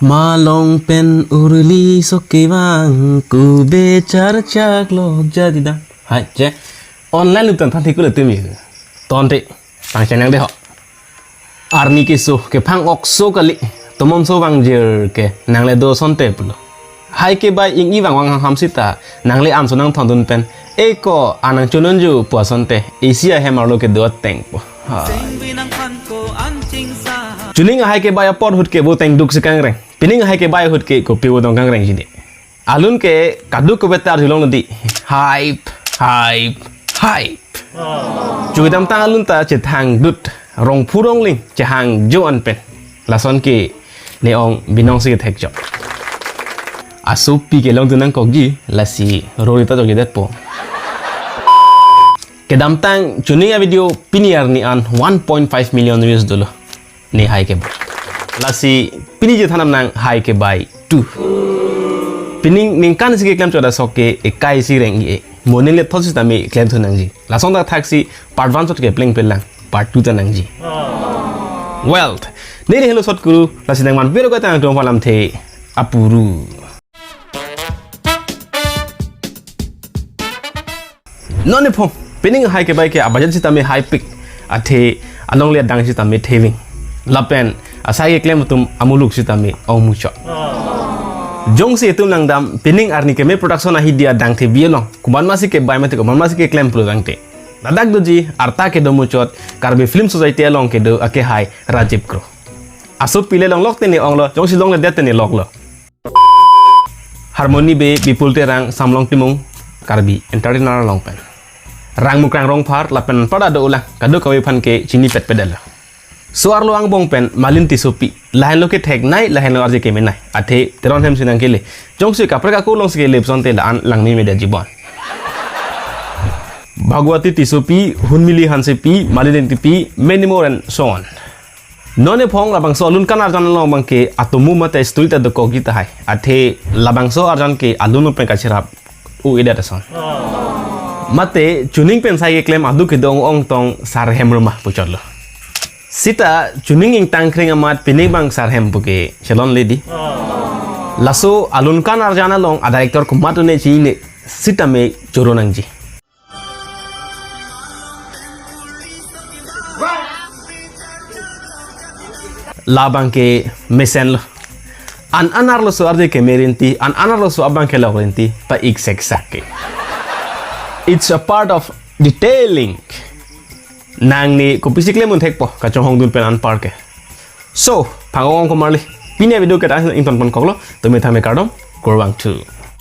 Malong pen urli sokewang ku becar chak lo jadi dah. Hai je. Online lu tan thi ku le tumi. Ton te tang chen nang de ho. Army ke so ke phang ok so kali. Tomom so wang jer ke nang le do son te pulo. Hai ke bai ing i wang wang ham sita nang le am so nang thon dun pen. E ko anang chunon ju pu son te. Asia he mar lo ke do teng po. Juning hai ke bai por hut ke bo teng duk sekang reng. Pining hai ke bai hut ke ko piwo dong kang reng jini. Alun ke kadu ko betar hilong nanti. Hype. Cui tam tang alun ta che thang dut rong purong ling che hang jo an pen. Lason ke neong binong si thek jo. Asupi ke long tunang kok ji lasi rorita jo gedet po. Ke dam tang juning video piniar ni an 1.5 million views dulu. Ni hai ke bai. Lasi pini je thanam nang hai ke bai 2 pining ning kan sike klem choda soke e kai si reng e monin le thosi tami klem thunang ji la song da taxi part 1 sot ke pling pelang part 2 tanang ji well ne hello sot kuru lasi nang man bero ka tang dom falam the apuru none pho pining hai ke bai ke abajan si tami high pick athe anong le dang si tami theving lapen asai klem tum amuluk si tami au mucho jong si tum nang dam pining arni ke me production ahi dia dang the bielong kuman masi ke bai mate ko man masi ke klem pro dang te dadak doji arta ke do muchot karbe film society along ke do ake hai rajib kro aso pile long lok te ni ong lo jong si long le det ni lok lo harmoni be bipul te rang samlong timung karbi entertainer long pen rang mukrang rong phar lapen pada do ulang kado kawe phan ke chini pet pedal suar lo ang bong pen malin ti sopi lahen lo ke thek nai lahen lo arje ke menai athe teron hem sinang kele jong se kapre ka ko long se lep son te lan lang mi media jibon bhagwati ti sopi hunmili hanse pi malin ti pi many more and so on none phong labang so alun kan arjan long bang ke atomu mate stuita do ko gita hai athe labang so arjan ke alun pe ka chirap u ida ta son mate tuning pen sai ke claim adu ke dong ong tong sar hem rumah puchol Sita tuning ing tangkring amat pining bang sarhem buke chalon lady. Laso alun kan arjana long a director kumatu ne chine sita me choronang ji. Labang ke mesen lo. An anar lo so arde ke merinti an anar lo so abang ke lorenti pa exactly. It's a part of detailing. Nang ni ko pisikle mun thek po ka chong hong dun pen an park so phangong ko marli pine video ke ta in ton pon koklo to me thame kardom korwang 2